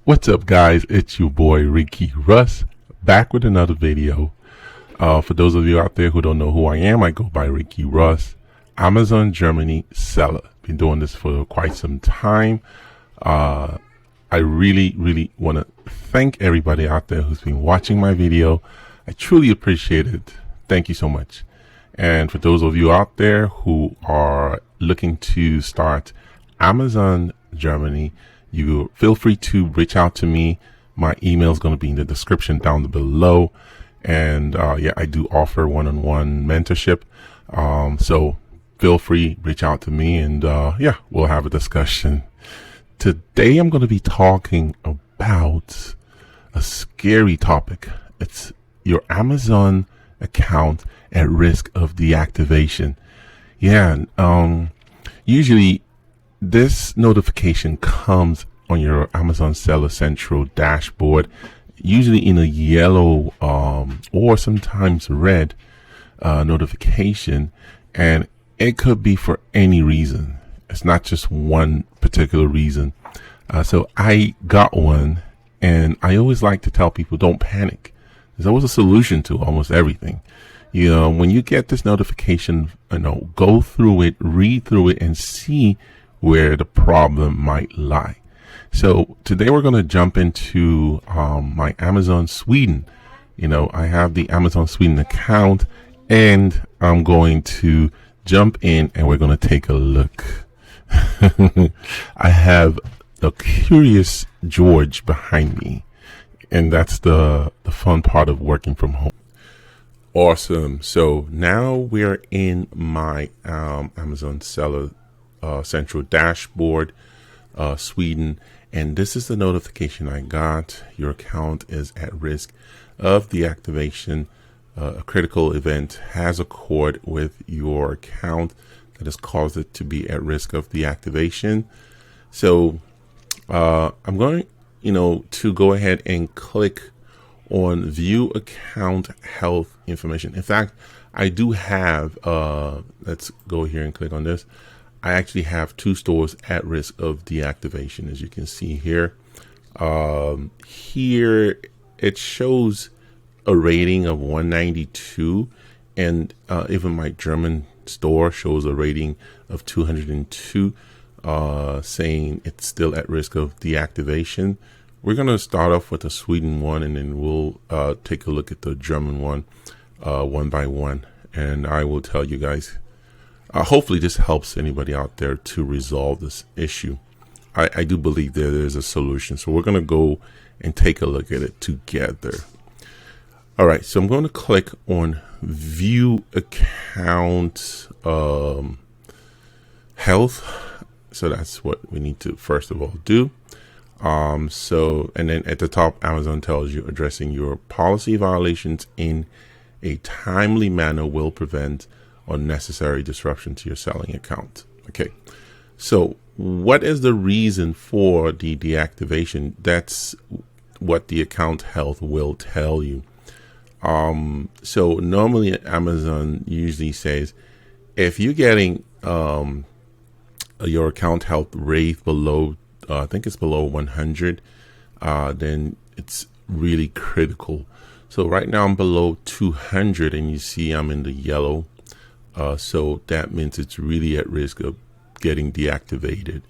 What's up, guys? It's your boy Ricky Russ, back with another video. For those of you out there who don't know who I am, I go by Ricky Russ, Amazon Germany seller. Been doing this for quite some time. I really want to thank everybody out there who's been watching my video. I truly appreciate it. Thank you so much. And for those of you out there who are looking to start Amazon Germany, you feel free to reach out to me. My email is going to be in the description down below. And yeah, I do offer one-on-one mentorship. So feel free, reach out to me, and yeah, we'll have a discussion. Today I'm going to be talking about a scary topic. It's your Amazon account at risk of deactivation. Yeah, usually this notification comes on your Amazon Seller Central dashboard, usually in a yellow or sometimes red notification, and it could be for any reason. It's not just one particular reason. So I got one, and I always like to tell people, don't panic. There's always a solution to almost everything. You know, when you get this notification, go through it, read through it, and see where the problem might lie. So today we're going to jump into my Amazon Sweden. I have the Amazon Sweden account, and I'm going to jump in and we're going to take a look. I have a curious George behind me, and that's the fun part of working from home. Awesome. So now we're in my Amazon Seller Central dashboard, Sweden, and this is the notification I got. Your account is at risk of deactivation. A critical event has occurred with your account that has caused it to be at risk of deactivation. So I'm going, to go ahead and click on view account health information. In fact, I do have, let's go here and click on this. I actually have two stores at risk of deactivation, as you can see here. Here it shows a rating of 192, and even my German store shows a rating of 202, saying it's still at risk of deactivation. We're going to start off with the Sweden one, and then we'll take a look at the German one one by one, and I will tell you guys. Hopefully this helps anybody out there to resolve this issue. I do believe there's a solution, so we're going to go and take a look at it together. All right, so I'm going to click on view account health. So that's what we need to first of all do. And then at the top, Amazon tells you addressing your policy violations in a timely manner will prevent unnecessary disruption to your selling account. Okay, so what is the reason for the deactivation? That's what the account health will tell you. So normally Amazon usually says if you're getting your account health rate below, I think it's below 100, then it's really critical. So right now I'm below 200, and you see I'm in the yellow. So that means it's really at risk of getting deactivated.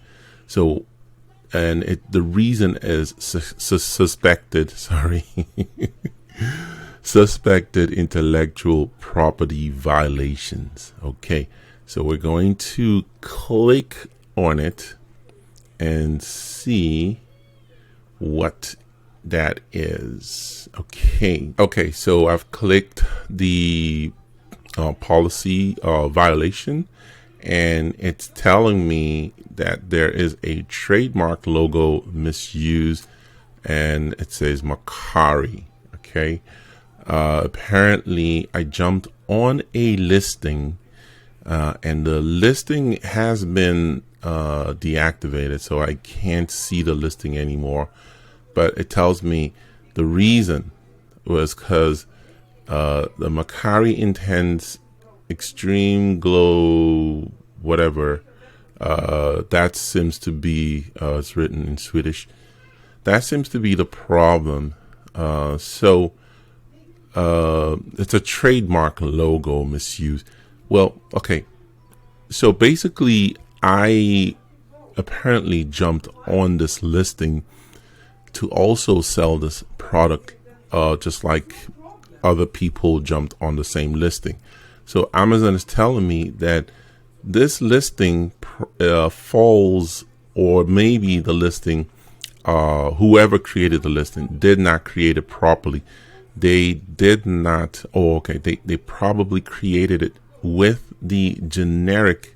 So, and the reason is suspected intellectual property violations. Okay, so we're going to click on it and see what that is. Okay, so I've clicked the policy violation, and it's telling me that there is a trademark logo misuse, and it says Macari. Okay, apparently I jumped on a listing, and the listing has been deactivated, so I can't see the listing anymore. But it tells me the reason was because the Macari Intense Extreme Glow whatever, that seems to be it's written in Swedish, that seems to be the problem. So it's a trademark logo misuse. Well, okay. So basically, I apparently jumped on this listing to also sell this product, just like other people jumped on the same listing. So Amazon is telling me that this listing falls, or maybe the listing, whoever created the listing did not create it properly. They did not, they probably created it with the generic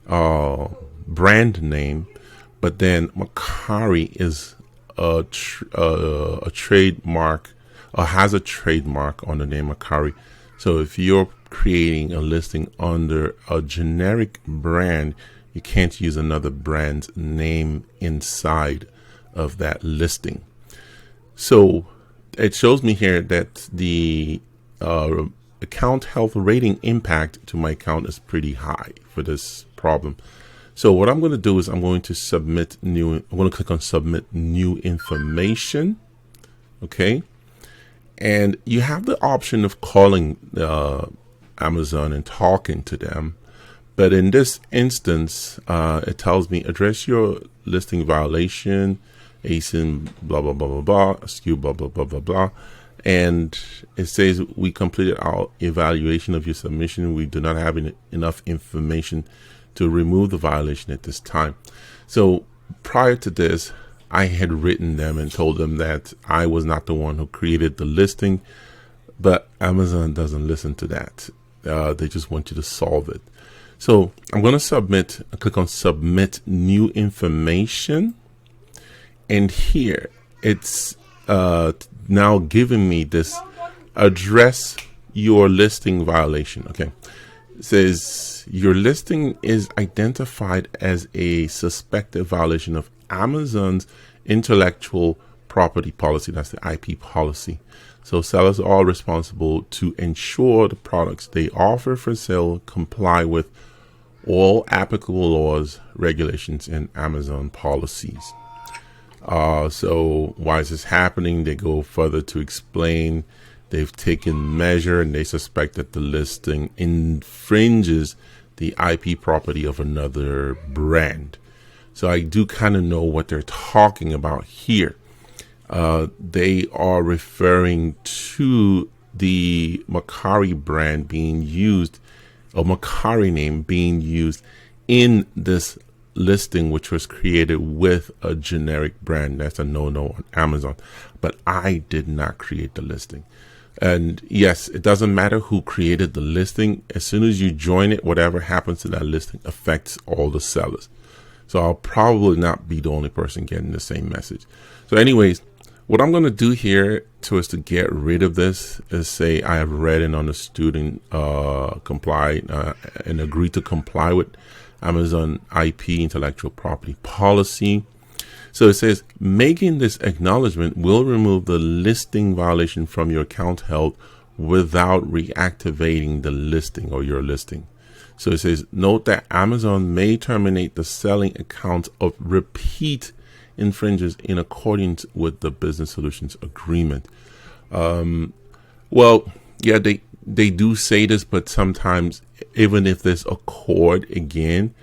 brand name, but then Macari is a trademark, or has a trademark on the name Macari. So if you're creating a listing under a generic brand, you can't use another brand's name inside of that listing. So it shows me here that the account health rating impact to my account is pretty high for this problem. So what I'm going to do is I'm going to click on submit new information. Okay. And you have the option of calling Amazon and talking to them. But in this instance, it tells me address your listing violation, ASIN, blah, blah, blah, blah, blah, SKU, blah, blah, blah, blah, blah. And it says we completed our evaluation of your submission. We do not have enough information to remove the violation at this time. So prior to this, I had written them and told them that I was not the one who created the listing, but Amazon doesn't listen to that. They just want you to solve it. So I'm going to click on submit new information. And here it's now giving me this address your listing violation. Okay. It says your listing is identified as a suspected violation of Amazon's intellectual property policy. That's the IP policy. So sellers are responsible to ensure the products they offer for sale comply with all applicable laws, regulations, and Amazon policies. So why is this happening? They go further to explain they've taken measure and they suspect that the listing infringes the IP property of another brand. So I do kind of know what they're talking about here. They are referring to the Macari brand being used, or Macari name being used in this listing, which was created with a generic brand. That's a no-no on Amazon. But I did not create the listing. And yes, it doesn't matter who created the listing. As soon as you join it, whatever happens to that listing affects all the sellers. So I'll probably not be the only person getting the same message. So anyways, what I'm going to do here is to get rid of this is say I have read and understood and complied and agreed to comply with Amazon IP intellectual property policy. So it says making this acknowledgement will remove the listing violation from your account held without reactivating the listing or your listing. So it says note that Amazon may terminate the selling account of repeat infringers in accordance with the business solutions agreement. Well, yeah, they do say this, but sometimes even if there's a court again,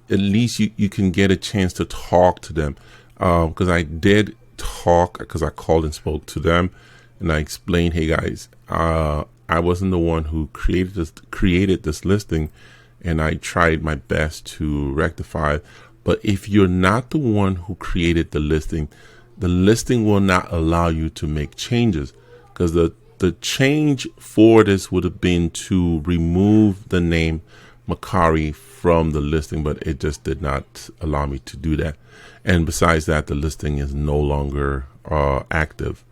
at least you can get a chance to talk to them. Because I did talk, because I called and spoke to them and I explained, hey guys, I wasn't the one who created this listing, and I tried my best to rectify it. But if you're not the one who created the listing will not allow you to make changes, because the change for this would have been to remove the name Macari from the listing, but it just did not allow me to do that. And besides that, the listing is no longer active.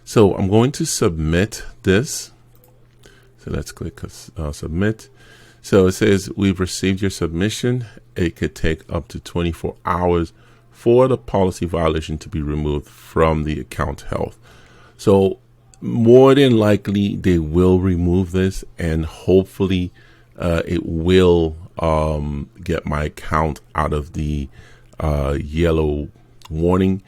So I'm going to submit this. So let's click submit. So it says we've received your submission. It could take up to 24 hours for the policy violation to be removed from the account health. So more than likely they will remove this, and hopefully it will get my account out of the yellow warning.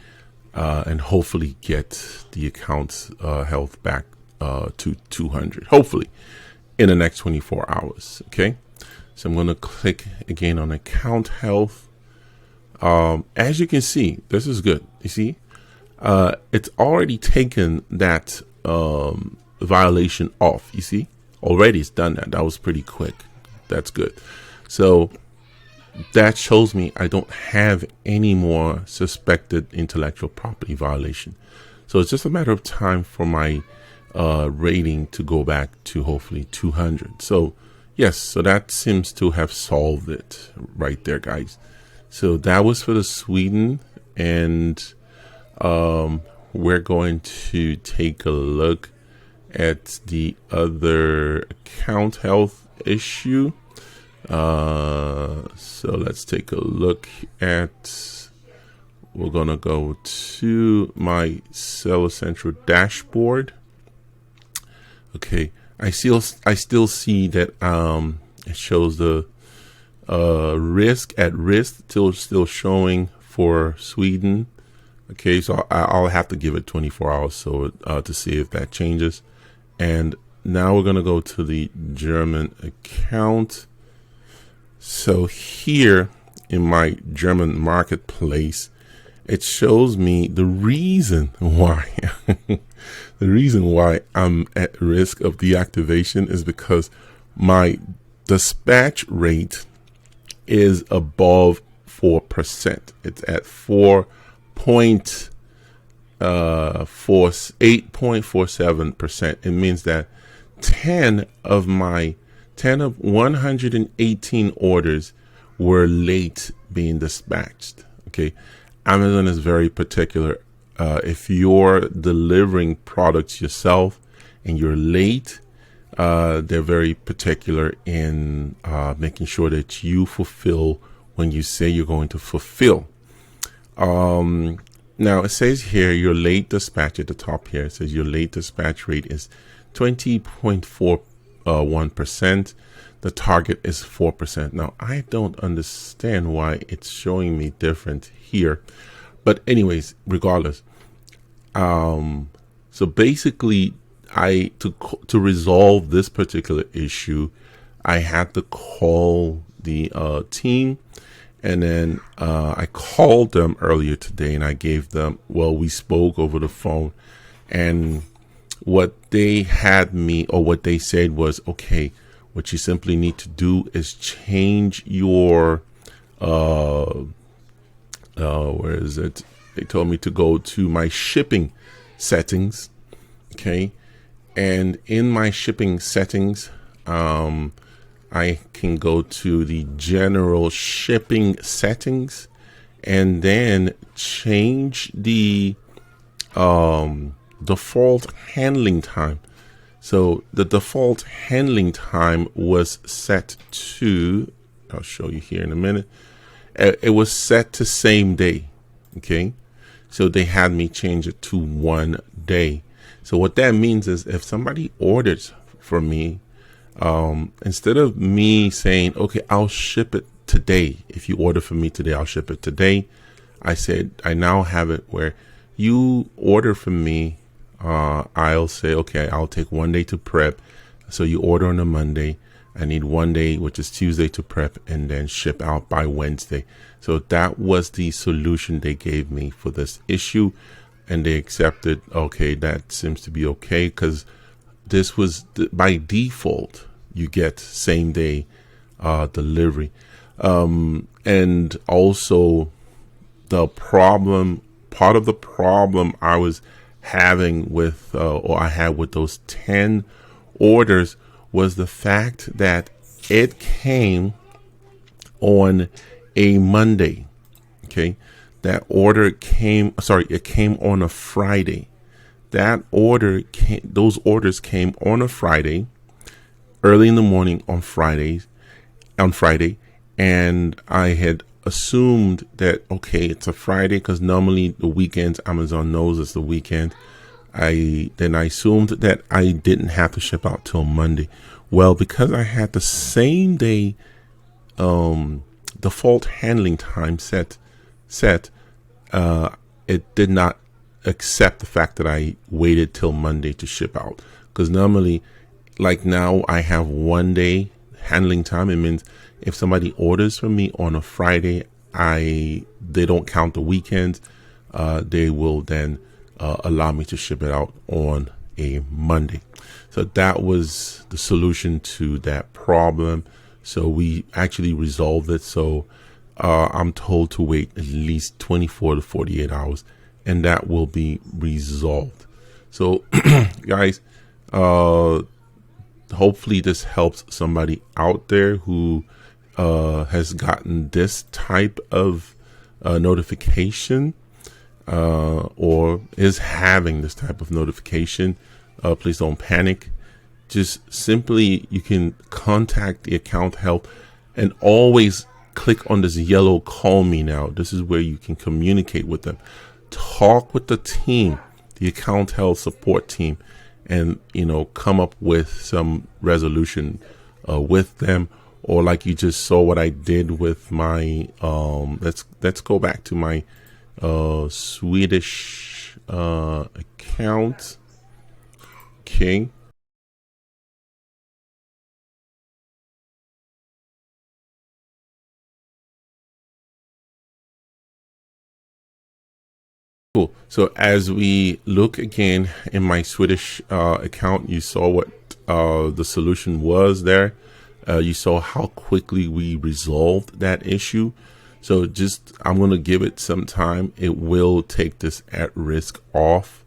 and hopefully get the account's health back to 200, hopefully in the next 24 hours. Okay, so I'm going to click again on account health. As you can see, this is good. You see, it's already taken that violation off. You see, already it's done that. That was pretty quick. That's good. So that shows me I don't have any more suspected intellectual property violation. So it's just a matter of time for my rating to go back to hopefully 200. So yes, so that seems to have solved it right there, guys. So that was for the Sweden, and we're going to take a look at the other account health issue. So let's take a look at, we're going to go to my Seller Central dashboard. Okay, I still see that it shows the risk at risk still showing for Sweden. Okay, so I'll have to give it 24 hours so to see if that changes. And now we're going to go to the German account. So here in my German marketplace, it shows me the reason why I'm at risk of deactivation is because my dispatch rate is above 4%. It's at 8.47%. It means that 10 of 118 orders were late being dispatched. Okay, Amazon is very particular. If you're delivering products yourself and you're late, they're very particular in making sure that you fulfill when you say you're going to fulfill. Now it says here your late dispatch at the top here. It says your late dispatch rate is 20.41%. The target is 4%. Now I don't understand why it's showing me different here, but anyways, regardless. So basically, to resolve this particular issue, I had to call the team, and then I called them earlier today, and I gave them, we spoke over the phone, and what they had me, or what they said was, okay, what you simply need to do is change your, where is it? They told me to go to my shipping settings. Okay. And in my shipping settings, I can go to the general shipping settings and then change the default handling time. So the default handling time was set to, I'll show you here in a minute. It was set to same day. Okay. So they had me change it to 1 day. So what that means is if somebody orders from me, instead of me saying, okay, I'll ship it today. If you order from me today, I'll ship it today. I said, I now have it where you order from me. I'll say, okay, I'll take 1 day to prep. So you order on a Monday. I need 1 day, which is Tuesday, to prep and then ship out by Wednesday. So that was the solution they gave me for this issue. And they accepted, okay, that seems to be okay, because this was by default, you get same day delivery. And also part of the problem I was having with, or I had with those 10 orders was the fact that it came on a Monday. Okay. That order came, it came on a Friday. Those orders came on a Friday, early in the morning on Friday. And I had assumed that, okay, it's a Friday because normally the weekends, Amazon knows it's the weekend. I assumed that I didn't have to ship out till Monday. Well, because I had the same day default handling time set, it did not accept the fact that I waited till Monday to ship out, because normally, like now, I have 1 day handling time. It means if somebody orders from me on a Friday, they don't count the weekends. They will then allow me to ship it out on a Monday. So that was the solution to that problem. So we actually resolved it. So I'm told to wait at least 24 to 48 hours, and that will be resolved. So guys, hopefully this helps somebody out there who has gotten this type of notification, or is having this type of notification. Please don't panic. Just simply, you can contact the account help, and always click on this yellow call me now. This is where you can communicate with them, talk with the team, the account health support team, and come up with some resolution with them. Or like you just saw what I did with my let's go back to my Swedish account. Okay. Cool. So as we look again in my Swedish account, you saw what the solution was there. You saw how quickly we resolved that issue. So I'm going to give it some time. It will take this at risk off.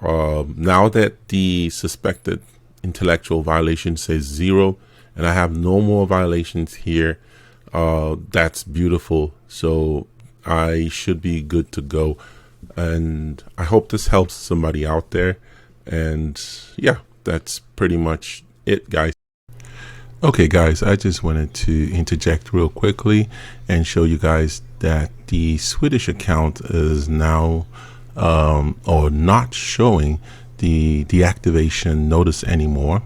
Now that the suspected intellectual violation says 0, and I have no more violations here, that's beautiful. So I should be good to go. And I hope this helps somebody out there. And yeah, that's pretty much it, guys. Okay, guys, I just wanted to interject real quickly and show you guys that the Swedish account is now or not showing the deactivation notice anymore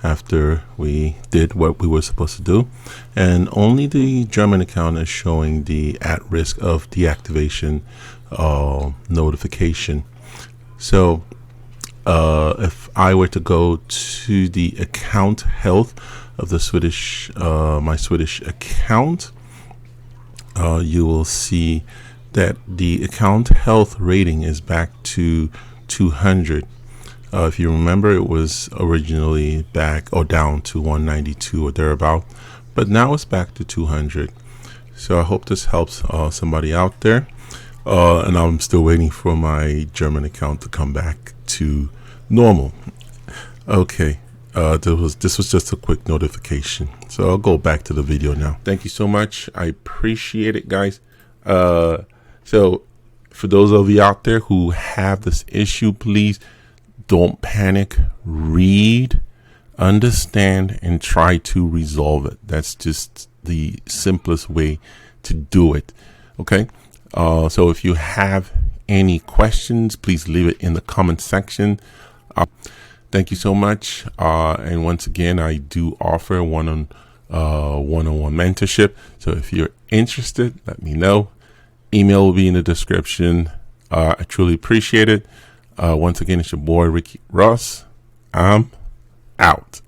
after we did what we were supposed to do, and only the German account is showing the at risk of deactivation notification. So if I were to go to the account health of the Swedish my Swedish account, you will see that the account health rating is back to 200. If you remember, it was originally back or down to 192 or thereabout, but now it's back to 200. So I hope this helps somebody out there. And I'm still waiting for my German account to come back to normal. Okay, this was just a quick notification. So I'll go back to the video now. Thank you so much. I appreciate it, guys. So for those of you out there who have this issue, please don't panic. Read, understand, and try to resolve it. That's just the simplest way to do it. Okay. So if you have any questions, please leave it in the comment section. Thank you so much. And once again, I do offer one-on-one mentorship. So if you're interested, let me know. Email will be in the description. I truly appreciate it. Once again, it's your boy, Ricky Ross. I'm out.